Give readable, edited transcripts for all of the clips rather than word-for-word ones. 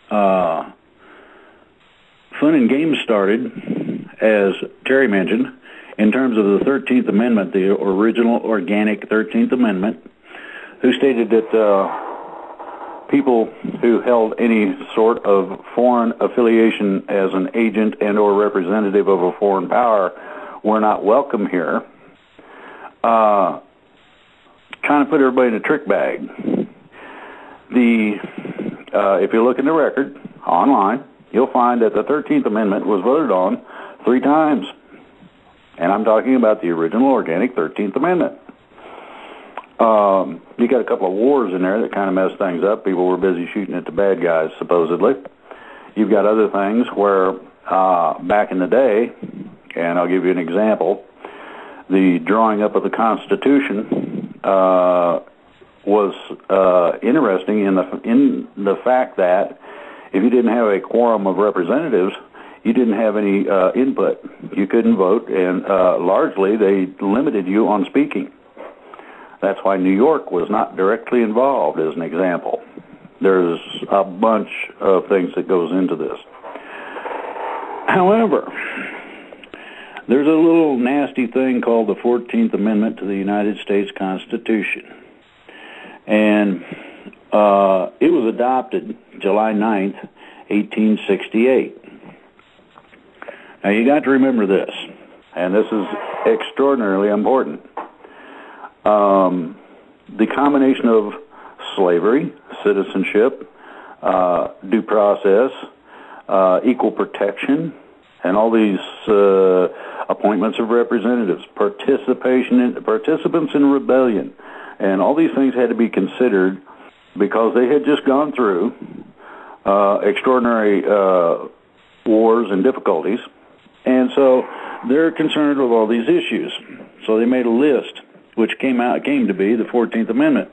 fun and games started, as Teri mentioned, in terms of the 13th Amendment, the original organic 13th Amendment, who stated that people who held any sort of foreign affiliation as an agent and or representative of a foreign power were not welcome here, kind of put everybody in a trick bag. If you look in the record online, you'll find that the 13th Amendment was voted on 3 times. And I'm talking about the original organic 13th Amendment. You got a couple of wars in there that kind of messed things up. People were busy shooting at the bad guys, supposedly. You've got other things where back in the day, and I'll give you an example, the drawing up of the Constitution was interesting in the fact that if you didn't have a quorum of representatives, you didn't have any input. You couldn't vote, and largely they limited you on speaking. That's why New York was not directly involved, as an example. There's a bunch of things that goes into this. However, there's a little nasty thing called the 14th Amendment to the United States Constitution. And it was adopted July 9th, 1868. Now, you got to remember this, and this is extraordinarily important. The combination of slavery, citizenship, due process, equal protection, and all these appointments of representatives, participants in rebellion, and all these things had to be considered because they had just gone through extraordinary wars and difficulties, and so they're concerned with all these issues. So they made a list, which came to be the 14th Amendment.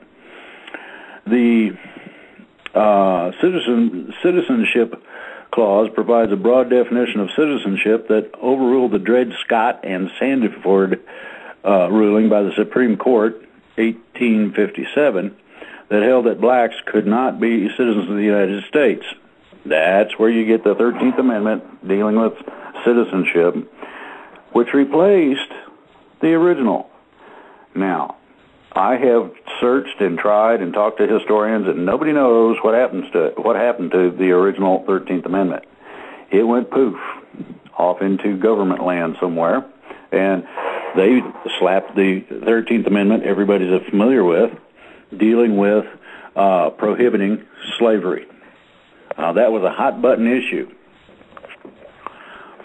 The citizenship clause provides a broad definition of citizenship that overruled the Dred Scott and Sandford ruling by the Supreme Court, 1857, that held that blacks could not be citizens of the United States. That's where you get the 13th Amendment dealing with citizenship, which replaced the original. Now, I have searched and tried and talked to historians, and nobody knows what happened to the original 13th Amendment. It went poof, off into government land somewhere, and they slapped the 13th Amendment everybody's familiar with, dealing with prohibiting slavery. That was a hot-button issue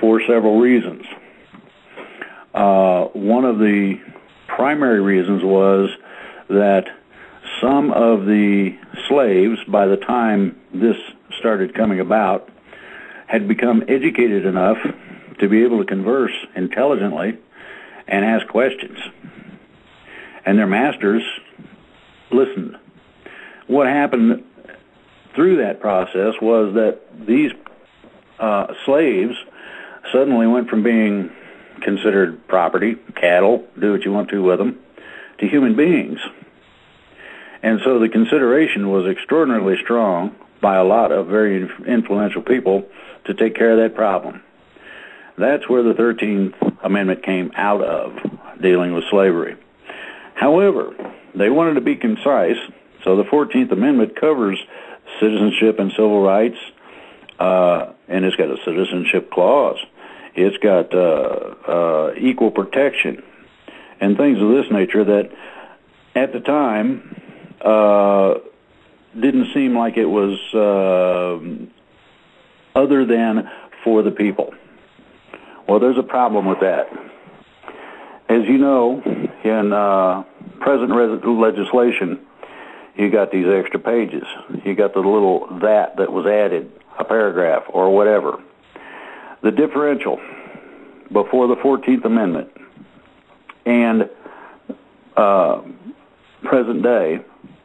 for several reasons. One of the primary reasons was that some of the slaves, by the time this started coming about, had become educated enough to be able to converse intelligently and ask questions. And their masters listened. What happened through that process was that these slaves suddenly went from being considered property, cattle, do what you want to with them, to human beings. And so the consideration was extraordinarily strong by a lot of very influential people to take care of that problem. That's where the 13th Amendment came out of, dealing with slavery. However, they wanted to be concise, so the 14th Amendment covers citizenship and civil rights, and it's got a citizenship clause. It's got equal protection and things of this nature that at the time didn't seem like it was other than for the people. Well, there's a problem with that. As you know, in present legislation, you got these extra pages. You got the little that was added, a paragraph or whatever. The differential before the 14th Amendment and present day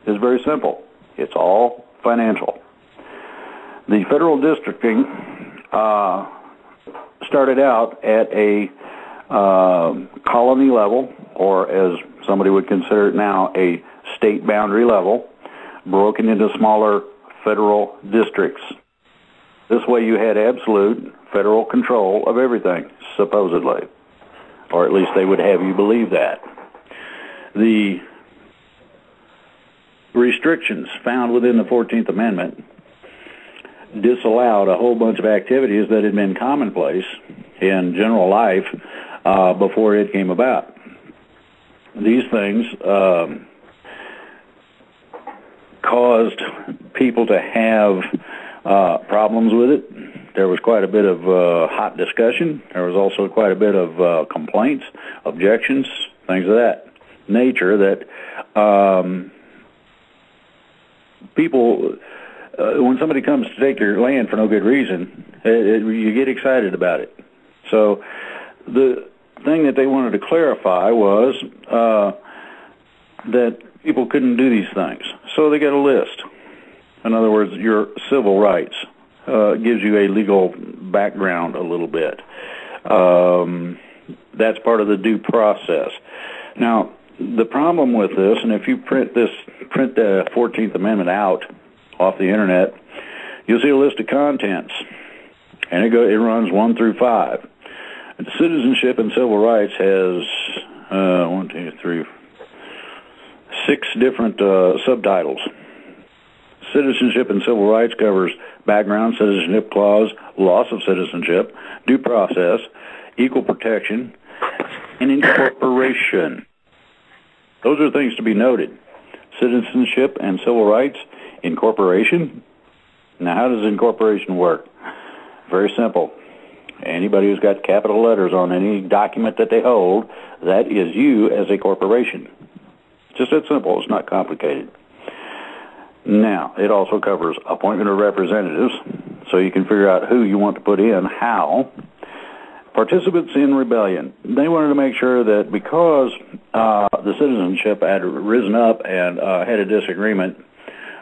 is very simple. It's all financial. The federal districting started out at a colony level, or as somebody would consider it now, a state boundary level, broken into smaller federal districts. way you had absolute federal control of everything, supposedly. Or at least they would have you believe that. The restrictions found within the 14th Amendment disallowed a whole bunch of activities that had been commonplace in general life before it came about. These things caused people to have problems with it. There was quite a bit of hot discussion. There was also quite a bit of complaints, objections, things of that nature that people, when somebody comes to take your land for no good reason, you get excited about it. So the thing that they wanted to clarify was that people couldn't do these things. So they got a list. In other words, your civil rights gives you a legal background a little bit. That's part of the due process. Now, the problem with this, and if you print the 14th Amendment out off the internet, you'll see a list of contents, and it runs 1 through 5. Citizenship and Civil Rights has 6 different subtitles. Citizenship and Civil Rights covers background, citizenship clause, loss of citizenship, due process, equal protection, and incorporation. Those are things to be noted. Citizenship and civil rights, incorporation. Now, how does incorporation work? Very simple. Anybody who's got capital letters on any document that they hold, that is you as a corporation. Just that simple. It's not complicated. Now, it also covers appointment of representatives, so you can figure out who you want to put in, how. Participants in rebellion. They wanted to make sure that because the citizenship had risen up and had a disagreement,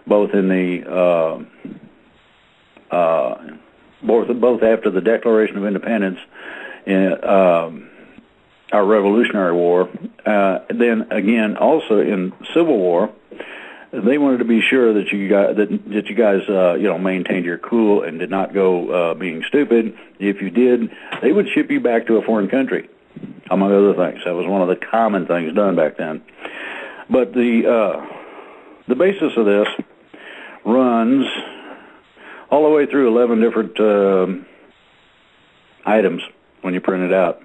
both in the both after the Declaration of Independence in our Revolutionary War, then again also in Civil War, they wanted to be sure that you guys maintained your cool and did not go being stupid. If you did, they would ship you back to a foreign country, among other things. That was one of the common things done back then. But the basis of this runs all the way through 11 different items when you print it out.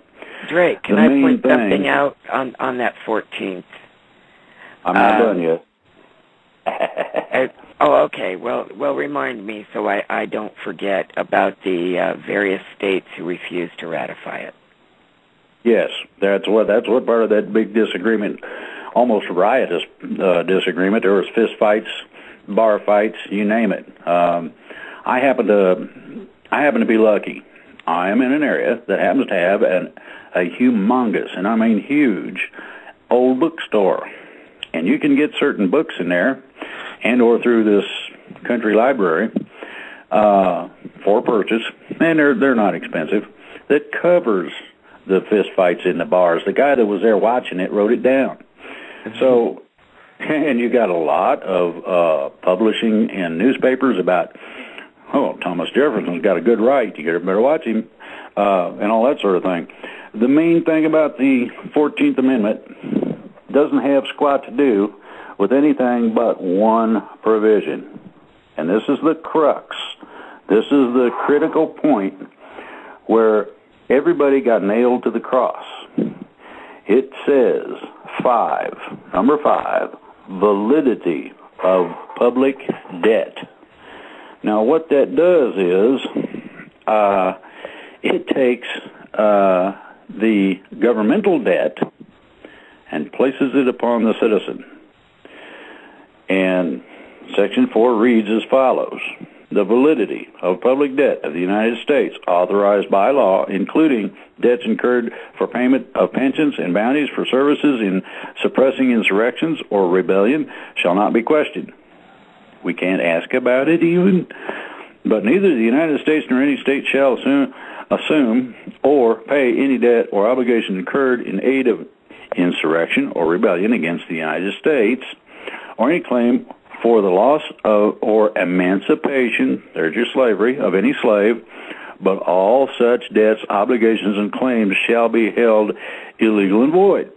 Drake, can I point something out on that 14th? I'm not done yet. Okay. Well, remind me so I don't forget about the various states who refused to ratify it. Yes, that's what part of that big disagreement, almost riotous disagreement. There was fist fights, bar fights, you name it. I happen to be lucky. I am in an area that happens to have a humongous, and I mean huge, old bookstore. And you can get certain books in there and or through this country library for purchase, and they're not expensive, that covers the fist fights in the bars. The guy that was there watching it wrote it down. So, and you got a lot of publishing in newspapers about, Thomas Jefferson's got a good right, you better watch him, and all that sort of thing. The main thing about the 14th Amendment doesn't have squat to do with anything but one provision. And this is the crux. This is the critical point where everybody got nailed to the cross. It says number 5, validity of public debt. Now what that does is it takes the governmental debt and places it upon the citizen. And Section 4 reads as follows. The validity of public debt of the United States authorized by law, including debts incurred for payment of pensions and bounties for services in suppressing insurrections or rebellion, shall not be questioned. We can't ask about it even, but neither the United States nor any state shall assume or pay any debt or obligation incurred in aid of insurrection or rebellion against the United States, or any claim for the loss of or emancipation, there's your slavery, of any slave, but all such debts, obligations, and claims shall be held illegal and void.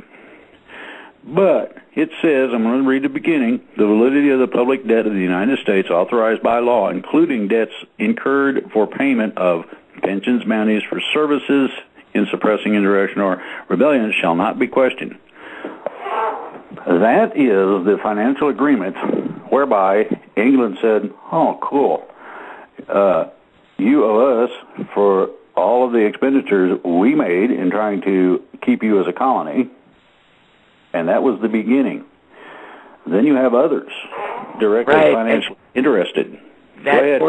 But it says, I'm going to read the beginning, the validity of the public debt of the United States authorized by law, including debts incurred for payment of pensions, bounties for services in suppressing insurrection or rebellion, shall not be questioned. That is the financial agreement whereby England said, oh, cool, you owe us for all of the expenditures we made in trying to keep you as a colony. And that was the beginning. Then you have others directly financially interested. That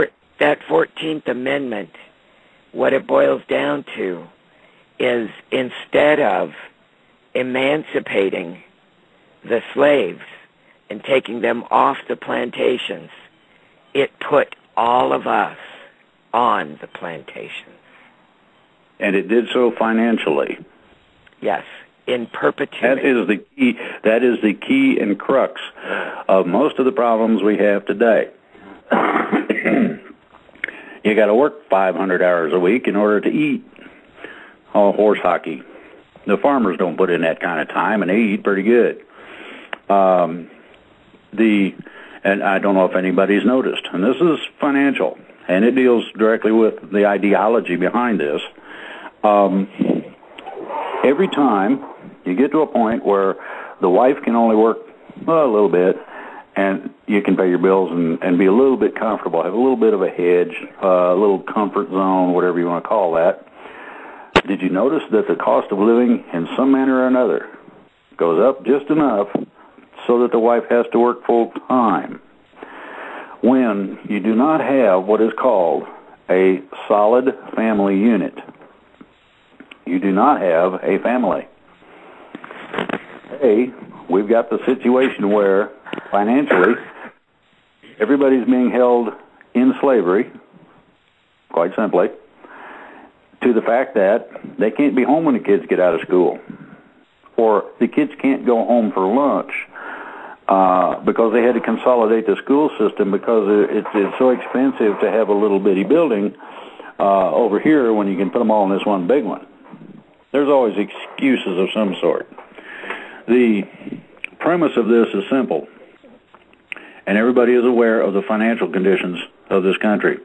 14th Amendment, what it boils down to is instead of emancipating the slaves and taking them off the plantations, it put all of us on the plantations. And it did so financially. Yes, in perpetuity. That is the key and crux of most of the problems we have today. You got to work 500 hours a week in order to eat. Oh, horse hockey. The farmers don't put in that kind of time, and they eat pretty good. And I don't know if anybody's noticed, and this is financial, and it deals directly with the ideology behind this. Every time you get to a point where the wife can only work a little bit, and you can pay your bills and be a little bit comfortable, have a little bit of a hedge, a little comfort zone, whatever you want to call that. Did you notice that the cost of living in some manner or another goes up just enough so that the wife has to work full time? When you do not have what is called a solid family unit, you do not have a family. We've got the situation where financially everybody's being held in slavery, quite simply, to the fact that they can't be home when the kids get out of school, or the kids can't go home for lunch because they had to consolidate the school system because it's so expensive to have a little bitty building over here when you can put them all in this one big one. There's always excuses of some sort. The premise of this is simple, and everybody is aware of the financial conditions of this country.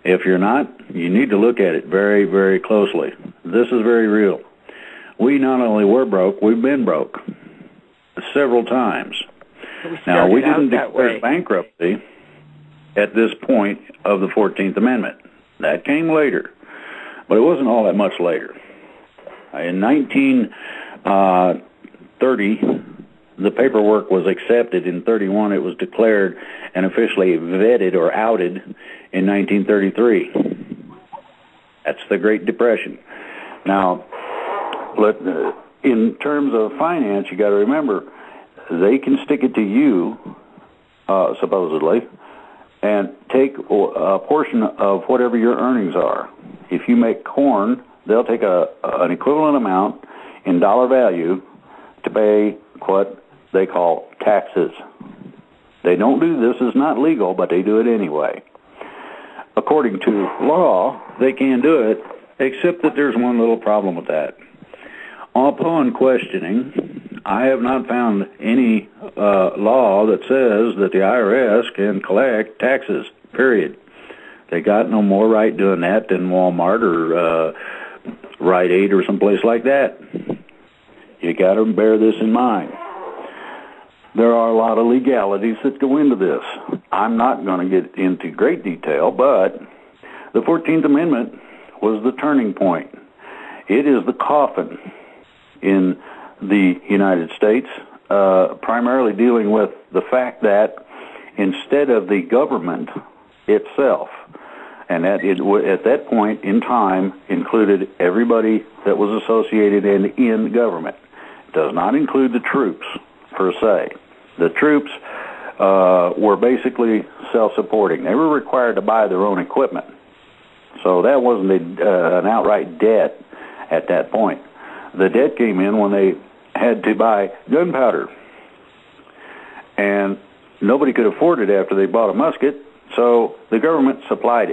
If you're not, you need to look at it very, very closely. This is very real. We not only were broke, we've been broke several times. Now, we didn't declare bankruptcy at this point of the 14th Amendment. That came later, but it wasn't all that much later. In 1930, the paperwork was accepted. In 31, it was declared and officially vetted or outed in 1933. That's the Great Depression. Now, in terms of finance, you got to remember, they can stick it to you, supposedly, and take a portion of whatever your earnings are. If you make corn, they'll take an equivalent amount in dollar value to pay what they call taxes. They don't do this. It's not legal, but they do it anyway. According to law, they can do it, except that there's one little problem with that. Upon questioning, I have not found any law that says that the IRS can collect taxes, period. They got no more right doing that than Walmart or Rite Aid or someplace like that. You got to bear this in mind. There are a lot of legalities that go into this. I'm not going to get into great detail, but the 14th Amendment was the turning point. It is the coffin in the United States, primarily dealing with the fact that instead of the government itself, and that it at that point in time included everybody that was associated in government. It does not include the troops, per se. The troops were basically self-supporting. They were required to buy their own equipment. So that wasn't an outright debt at that point. The debt came in when they had to buy gunpowder. And Nobody could afford it after they bought a musket, so the government supplied it.